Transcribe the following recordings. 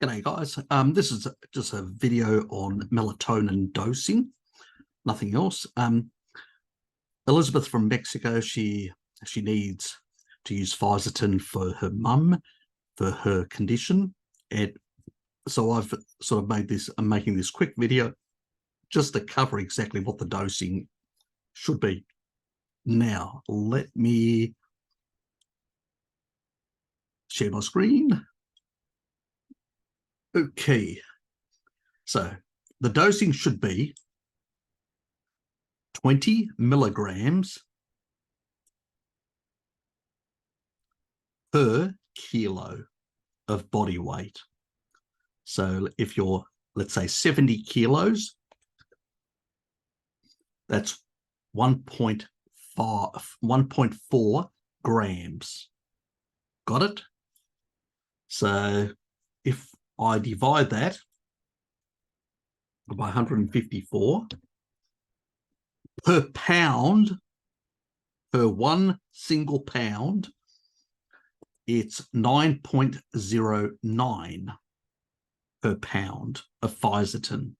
G'day guys, this is just a video on melatonin dosing, nothing else. Elizabeth from Mexico, she needs to use Fisetin for her mum, for her condition. And so I've sort of made this, I'm making this quick video just to cover exactly what the dosing should be. Now, let me share my screen. Okay, so the dosing should be 20 milligrams per kilo of body weight. So if you're, let's say, 70 kilos, that's 1.4 grams. Got it? So if I divide that by 154 per pound, per one single pound, it's 9.09 per pound of Fisetin.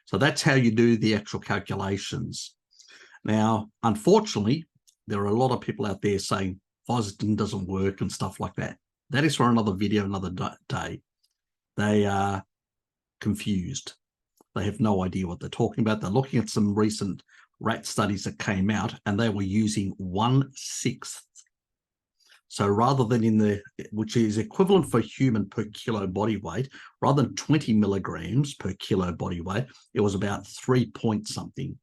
So that's how you do the actual calculations. Now, unfortunately, there are a lot of people out there saying Fisetin doesn't work and stuff like that. That is for another video, another day. They are confused. They have no idea what they're talking about. They're looking at some recent rat studies that came out, and they were using 1/6. So rather than in the, which is equivalent for human per kilo body weight, rather than 20 milligrams per kilo body weight, it was about 3 point something,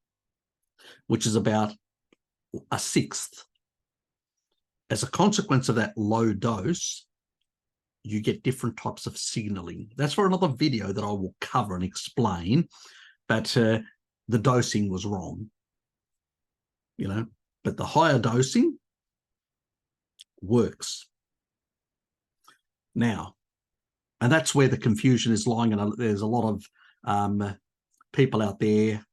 which is about 1/6. As a consequence of that low dose, you get different types of signaling. That's for another video that I will cover and explain, but the dosing was wrong, you know, but the higher dosing works. Now, and that's where the confusion is lying, and there's a lot of people out there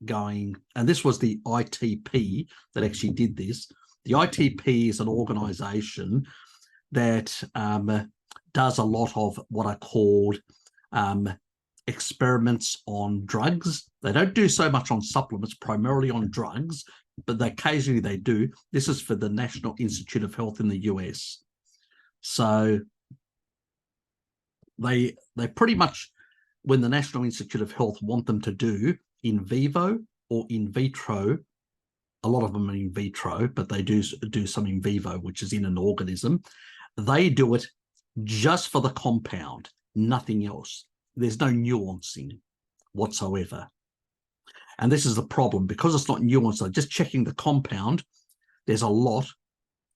going, and this was the ITP that actually did this. The ITP is an organization that does a lot of what are called experiments on drugs. They don't do so much on supplements, primarily on drugs, but occasionally they do. This is for the National Institute of Health in the US. So they pretty much, when the National Institute of Health want them to do in vivo or in vitro, a lot of them are in vitro, but they do some in vivo, which is in an organism. They do it just for the compound, nothing else. There's no nuancing whatsoever. And this is the problem, because it's not nuanced, so just checking the compound, there's a lot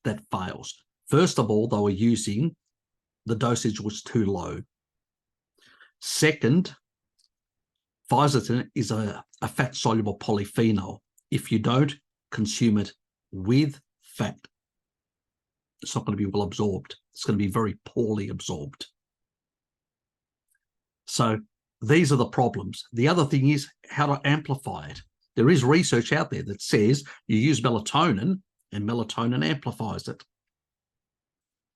that fails. First of all, they were using, the dosage was too low. Second, Fisetin is a fat-soluble polyphenol. If you don't consume it with fat, it's not going to be well absorbed. It's going to be very poorly absorbed. So these are the problems. The other thing is how to amplify it. There is research out there that says you use melatonin and melatonin amplifies it.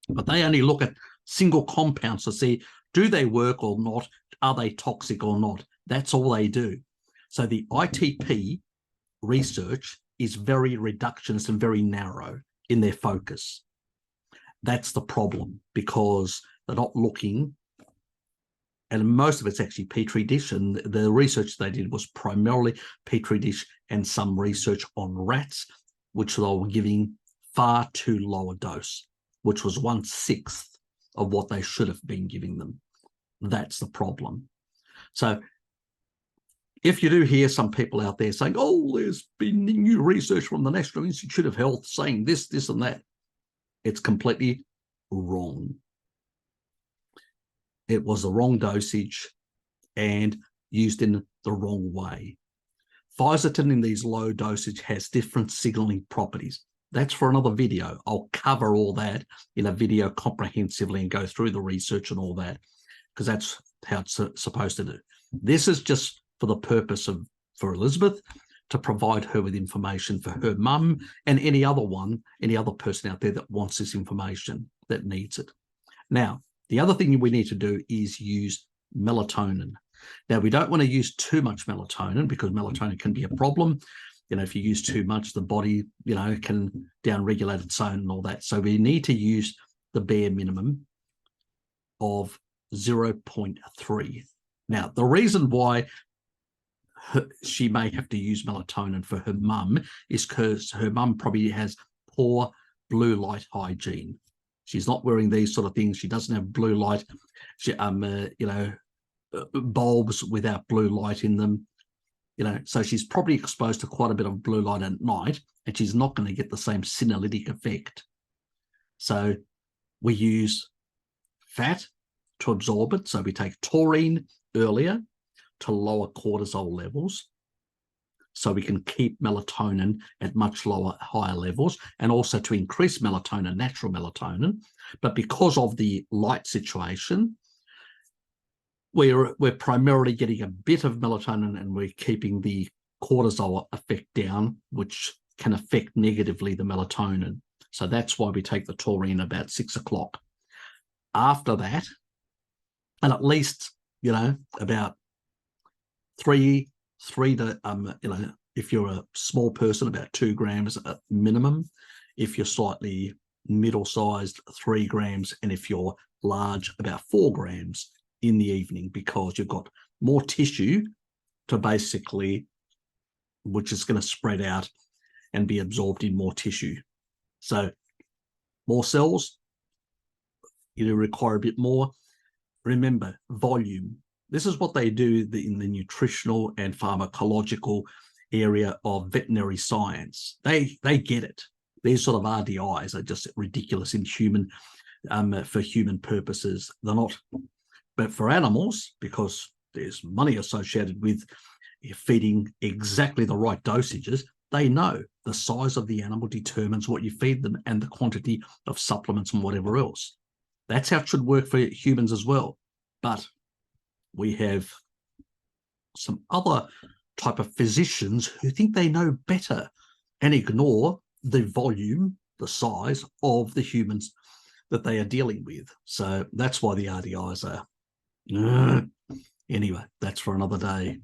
But they only look at single compounds to see, do they work or not? Are they toxic or not? That's all they do. So the ITP research is very reductionist and very narrow in their focus. That's the problem, because they're not looking, and most of it's actually petri dish, and the research they did was primarily petri dish and some research on rats, which they were giving far too low a dose, which was 1/6 of what they should have been giving them. That's the problem. So if you do hear some people out there saying, oh, there's been new research from the National Institute of Health saying this, this, and that, it's completely wrong. It was the wrong dosage and used in the wrong way. Fisetin in these low dosage has different signaling properties. That's for another video. I'll cover all that in a video comprehensively and go through the research and all that, because that's how it's supposed to do. This is just for the purpose of, for Elizabeth, to provide her with information for her mum and any other person out there that wants this information, that needs it. Now, The other thing we need to do is use melatonin. Now, we don't want to use too much melatonin because melatonin can be a problem. If you use too much, the body, can downregulate its own and all that. So we need to use the bare minimum of 0.3. Now, the reason why she may have to use melatonin for her mum is because her mum probably has poor blue light hygiene. She's not wearing these sort of things. She doesn't have blue light, bulbs without blue light in them. So she's probably exposed to quite a bit of blue light at night, and she's not going to get the same senolytic effect. So we use fat to absorb it. So we take taurine earlier to lower cortisol levels, so we can keep melatonin at much higher levels, and also to increase melatonin, natural melatonin. But because of the light situation, we're primarily getting a bit of melatonin, and we're keeping the cortisol effect down, which can affect negatively the melatonin. So that's why we take the taurine about 6 o'clock. After that, and at least, about three to, if you're a small person, about 2 grams at minimum. If you're slightly middle-sized, 3 grams. And if you're large, about 4 grams in the evening, because you've got more tissue to basically, which is going to spread out and be absorbed in more tissue. So more cells, you require a bit more. Remember, volume. This is what they do in the nutritional and pharmacological area of veterinary science. They get it. These sort of RDIs are just ridiculous in human, for human purposes. They're not, but for animals, because there's money associated with feeding exactly the right dosages, they know the size of the animal determines what you feed them and the quantity of supplements and whatever else. That's how it should work for humans as well. But we have some other type of physicians who think they know better and ignore the volume, the size of the humans that they are dealing with. So that's why the RDIs are. Anyway, that's for another day.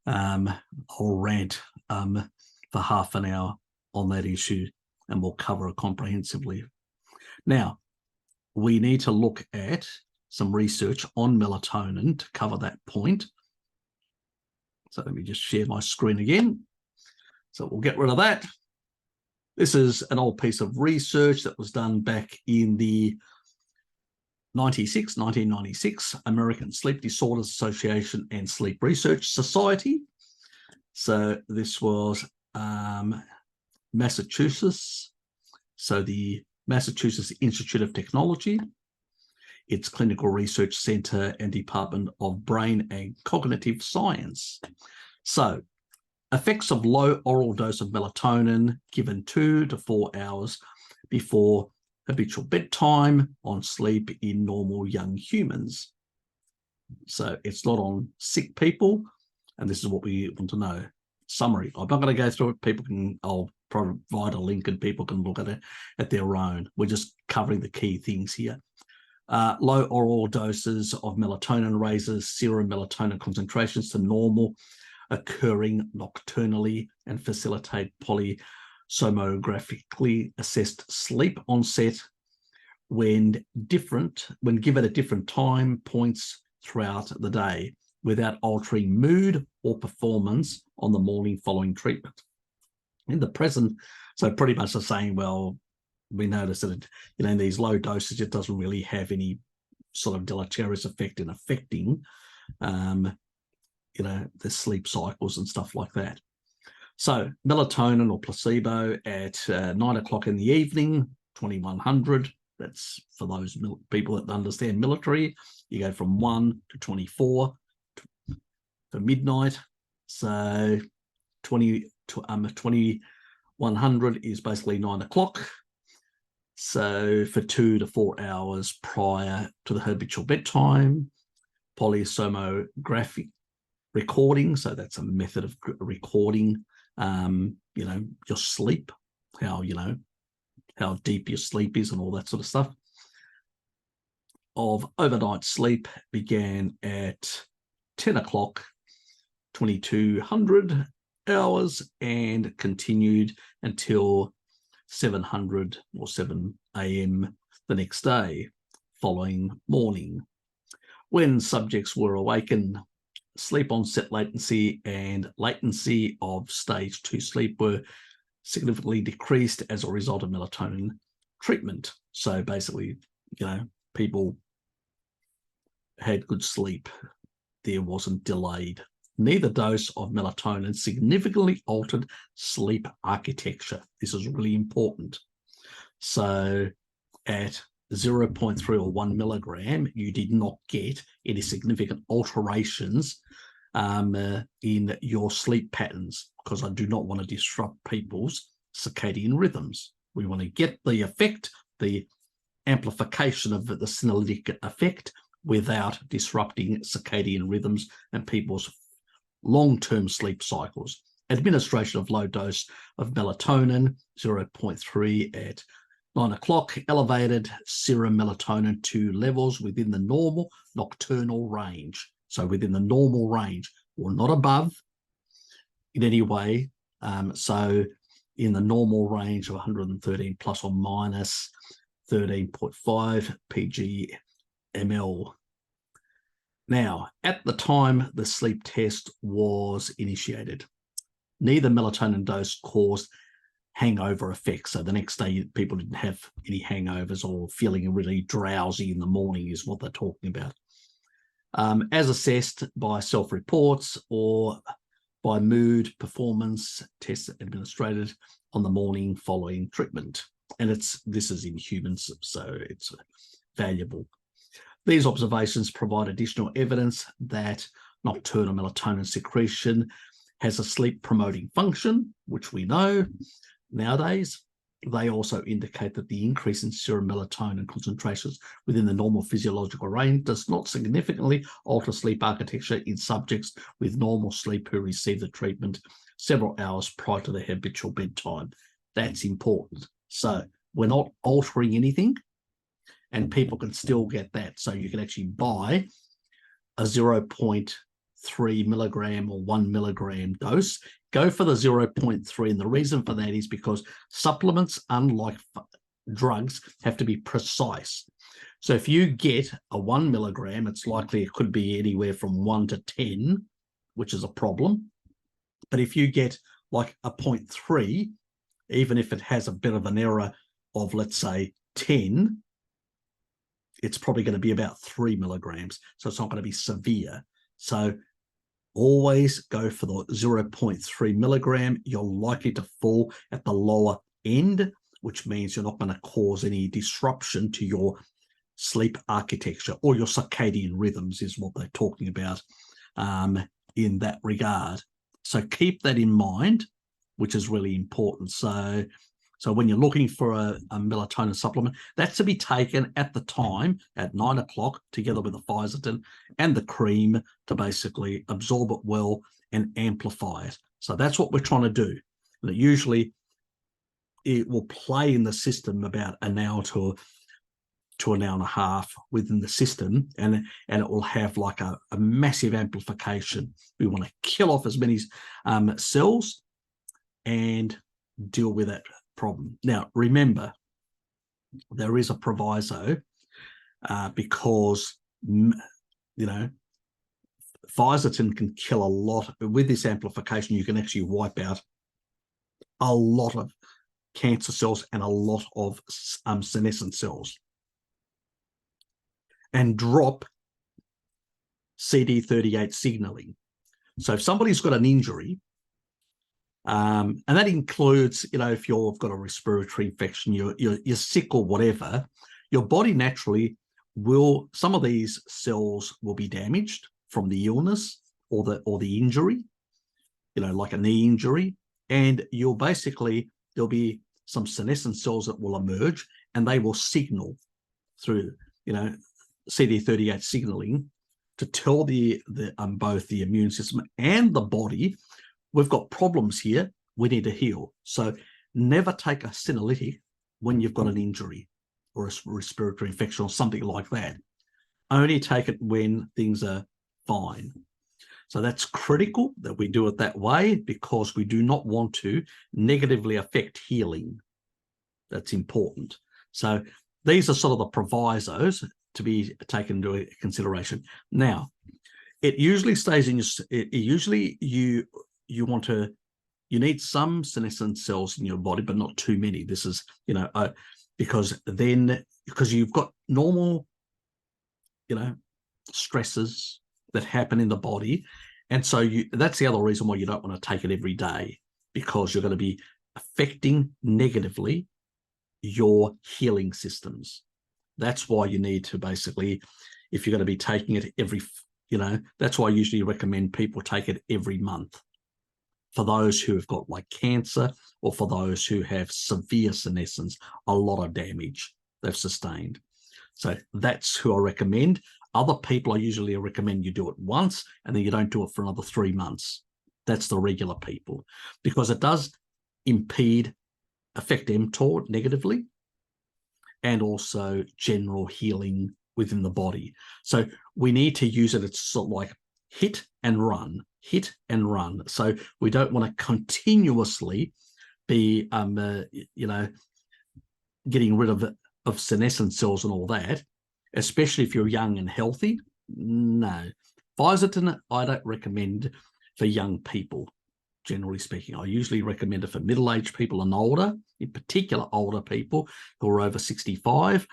I'll rant for half an hour on that issue, and we'll cover it comprehensively. Now, we need to look at some research on melatonin to cover that point. So let me just share my screen again. So we'll get rid of that. This is an old piece of research that was done back in the 1996, American Sleep Disorders Association and Sleep Research Society. So this was Massachusetts. So the Massachusetts Institute of Technology, its Clinical Research Center and Department of Brain and Cognitive Science. So, effects of low oral dose of melatonin given 2 to 4 hours before habitual bedtime on sleep in normal young humans. So, it's not on sick people, and this is what we want to know. Summary. I'm not going to go through it. I'll provide a link and people can look at it at their own. We're just covering the key things here. Low oral doses of melatonin raises serum melatonin concentrations to normal, occurring nocturnally, and facilitate polysonographically assessed sleep onset when given at different time points throughout the day, without altering mood or performance on the morning following treatment. In the present, so pretty much the saying, well, we notice that, in these low doses, it doesn't really have any sort of deleterious effect in affecting, the sleep cycles and stuff like that. So melatonin or placebo at 9 o'clock in the evening, 2100. That's for those people that understand military. You go from 1 to 24 for midnight. So 2100 is basically 9 o'clock. So for 2 to 4 hours prior to the habitual bedtime. Polysomnographic recording, so that's a method of recording, your sleep, how deep your sleep is and all that sort of stuff. of overnight sleep began at 10 o'clock, 2200 hours, and continued until 700 or 7 a.m. the next day, following morning, when subjects were awakened. Sleep onset latency and latency of stage 2 sleep were significantly decreased as a result of melatonin treatment. So basically, people had good sleep. There wasn't delayed. Neither dose of melatonin significantly altered sleep architecture. This is really important. So at 0.3 or 1 milligram, you did not get any significant alterations in your sleep patterns, because I do not want to disrupt people's circadian rhythms. We want to get the effect, the amplification of the senolytic effect, without disrupting circadian rhythms and people's long-term sleep cycles. Administration of low dose of melatonin, 0.3 at 9 o'clock, elevated serum melatonin to levels within the normal nocturnal range. So within the normal range, or not above in any way. So in the normal range of 113 plus or minus 13.5 pg/ml. Now, at the time the sleep test was initiated, neither melatonin dose caused hangover effects. So the next day, people didn't have any hangovers or feeling really drowsy in the morning is what they're talking about. As assessed by self-reports or by mood performance tests administered on the morning following treatment. And this is in humans, so it's valuable. These observations provide additional evidence that nocturnal melatonin secretion has a sleep-promoting function, which we know nowadays. They also indicate that the increase in serum melatonin concentrations within the normal physiological range does not significantly alter sleep architecture in subjects with normal sleep who receive the treatment several hours prior to their habitual bedtime. That's important. So we're not altering anything, and people can still get that. So you can actually buy a 0.3 milligram or 1 milligram dose. Go for the 0.3, and the reason for that is because supplements, unlike drugs, have to be precise. So if you get a 1 milligram, it's likely it could be anywhere from 1 to 10, which is a problem. But if you get like a 0.3, even if it has a bit of an error of, let's say, 10, it's probably going to be about 3 milligrams. So it's not going to be severe. So always go for the 0.3 milligram. You're likely to fall at the lower end, which means you're not going to cause any disruption to your sleep architecture or your circadian rhythms is what they're talking about in that regard. So keep that in mind, which is really important. So when you're looking for a melatonin supplement, that's to be taken at the time at 9 o'clock together with the Fisetin and the cream to basically absorb it well and amplify it. So that's what we're trying to do. And usually it will play in the system about an hour to an hour and a half within the system, and it will have like a massive amplification. We want to kill off as many cells and deal with that problem. Now, remember, there is a proviso because, Fisetin can kill a lot. With this amplification, you can actually wipe out a lot of cancer cells and a lot of senescent cells and drop CD38 signaling. So if somebody's got an injury, and that includes, if you've got a respiratory infection, you're sick or whatever, your body naturally will, some of these cells will be damaged from the illness or the injury, like a knee injury, and there'll be some senescent cells that will emerge, and they will signal through, CD38 signaling to tell both the immune system and the body, we've got problems here, we need to heal. So never take a senolytic when you've got an injury or a respiratory infection or something like that. Only take it when things are fine. So that's critical that we do it that way, because we do not want to negatively affect healing. That's important. So these are sort of the provisos to be taken into consideration. Now, it usually stays in your, you need some senescent cells in your body, but not too many. This is, because you've got normal, stresses that happen in the body. And so that's the other reason why you don't want to take it every day, because you're going to be affecting negatively your healing systems. That's why you need to basically, if you're going to be taking it every, that's why I usually recommend people take it every month for those who have got like cancer, or for those who have severe senescence, a lot of damage they've sustained. So that's who I recommend. Other people, I usually recommend you do it once and then you don't do it for another 3 months. That's the regular people, because it does affect mTOR negatively, and also general healing within the body. So we need to use it. It's sort of like hit and run. So we don't want to continuously be, getting rid of senescent cells and all that, especially if you're young and healthy. No. Fisetin, I don't recommend for young people, generally speaking. I usually recommend it for middle-aged people and older, in particular older people who are over 65,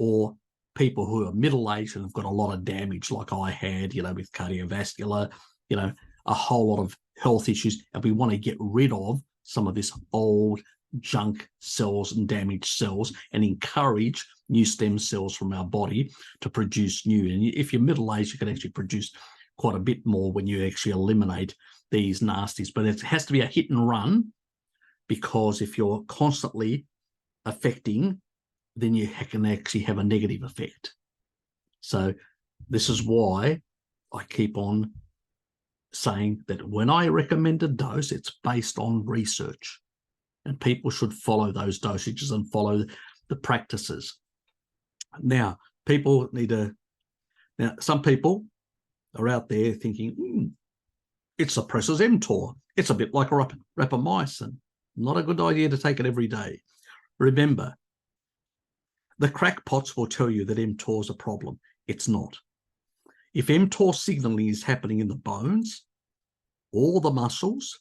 or people who are middle-aged and have got a lot of damage like I had, with cardiovascular, a whole lot of health issues, and we want to get rid of some of this old junk cells and damaged cells and encourage new stem cells from our body to produce new. And if you're middle-aged, you can actually produce quite a bit more when you actually eliminate these nasties. But it has to be a hit and run, because if you're constantly affecting, then you can actually have a negative effect. So this is why I keep on saying that when I recommend a dose, it's based on research, and people should follow those dosages and follow the practices. Now, some people are out there thinking, it suppresses mTOR. It's a bit like rapamycin. Not a good idea to take it every day. Remember, the crackpots will tell you that mTOR is a problem. It's not. If mTOR signaling is happening in the bones or the muscles,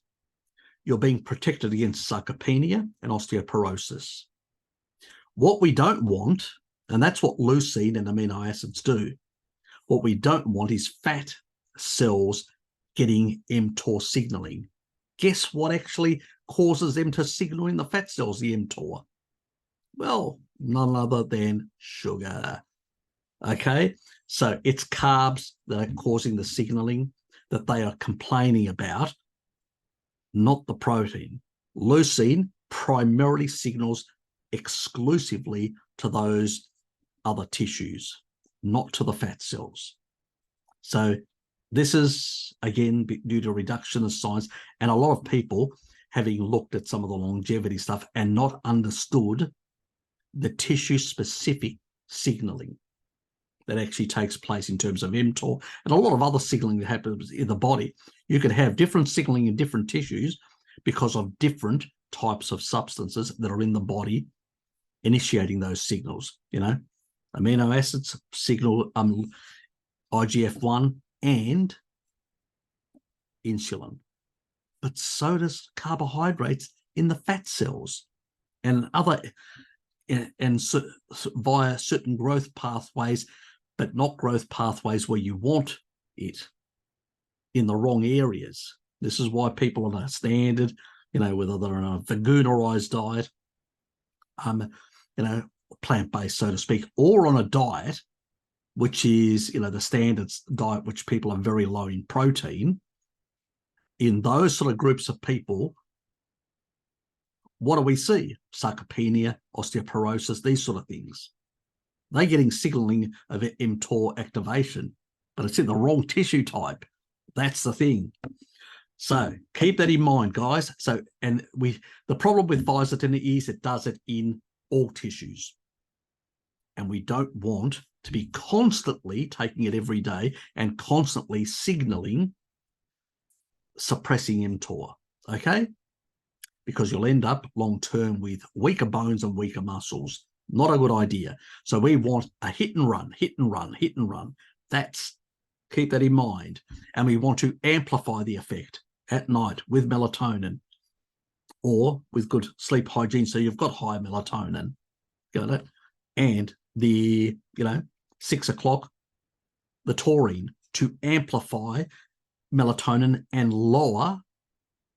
you're being protected against sarcopenia and osteoporosis. What we don't want, and that's what leucine and amino acids do, what we don't want is fat cells getting mTOR signaling. Guess what actually causes them to signal in the fat cells, the mTOR? Well, none other than sugar. Okay, so it's carbs that are causing the signaling that they are complaining about, not the protein. Leucine primarily signals exclusively to those other tissues, not to the fat cells. So this is, again, due to reduction of science, and a lot of people having looked at some of the longevity stuff and not understood the tissue-specific signaling that actually takes place in terms of mTOR and a lot of other signaling that happens in the body. You could have different signaling in different tissues because of different types of substances that are in the body initiating those signals. Amino acids signal IGF-1 and insulin, but so does carbohydrates in the fat cells and via certain growth pathways, but not growth pathways where you want it, in the wrong areas. This is why people on a standard, whether they're on a veganurized diet, plant-based, so to speak, or on a diet which is, the standard diet, which people are very low in protein, in those sort of groups of people, what do we see? Sarcopenia, osteoporosis, these sort of things. They're getting signaling of mTOR activation, but it's in the wrong tissue type. That's the thing. So keep that in mind, guys. So, the problem with Fisetin is it does it in all tissues. and we don't want to be constantly taking it every day and constantly signaling suppressing mTOR, okay? Because you'll end up long-term with weaker bones and weaker muscles. Not a good idea. So we want a hit and run, hit and run, hit and run. Keep that in mind. And we want to amplify the effect at night with melatonin or with good sleep hygiene. So you've got high melatonin, got it? And the, 6 o'clock, the taurine, to amplify melatonin and lower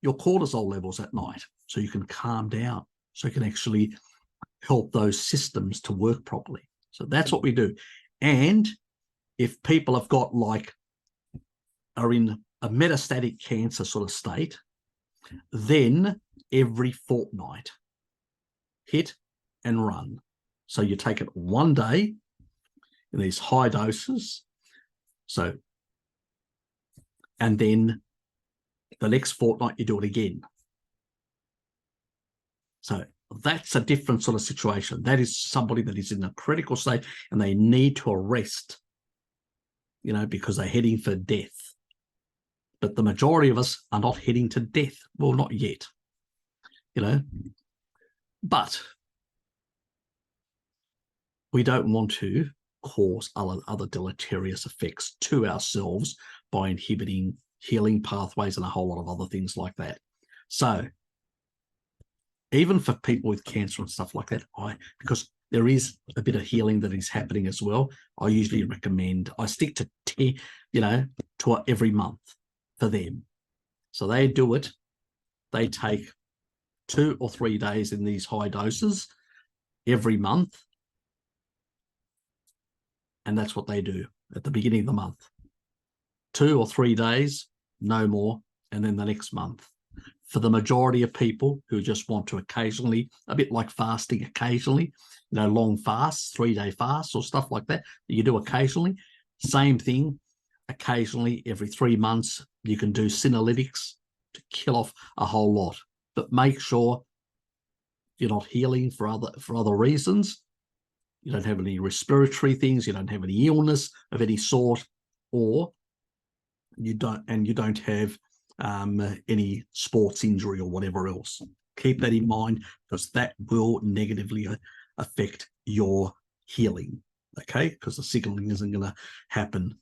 your cortisol levels at night so you can calm down, so you can actually help those systems to work properly. So that's what we do. And if people have got are in a metastatic cancer sort of state, then every fortnight, hit and run. So you take it one day in these high doses. So, and then the next fortnight you do it again. So that's a different sort of situation. That is somebody that is in a critical state and they need to arrest, because they're heading for death. But the majority of us are not heading to death. Well, not yet, But we don't want to cause other deleterious effects to ourselves by inhibiting healing pathways and a whole lot of other things like that. So even for people with cancer and stuff like that, because there is a bit of healing that is happening as well, I usually recommend, I stick to, to every month for them. So they do it, they take 2 or 3 days in these high doses every month. And that's what they do at the beginning of the month. 2 or 3 days, no more, and then the next month. For the majority of people who just want to occasionally, a bit like fasting occasionally, long fasts, 3-day fasts or stuff like that you do occasionally, same thing, occasionally every 3 months, you can do senolytics to kill off a whole lot. But make sure you're not healing for other reasons. You don't have any respiratory things, you don't have any illness of any sort, or you don't have any sports injury or whatever else. Keep that in mind, because that will negatively affect your healing, okay? Because the signaling isn't going to happen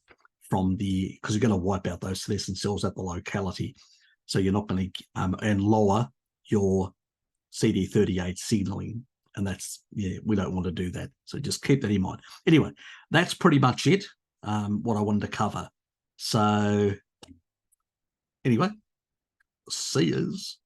because you're going to wipe out those senescent cells at the locality. So you're not going to, and lower your CD38 signaling. And we don't want to do that. So just keep that in mind. Anyway, that's pretty much it, what I wanted to cover. So anyway, see yous.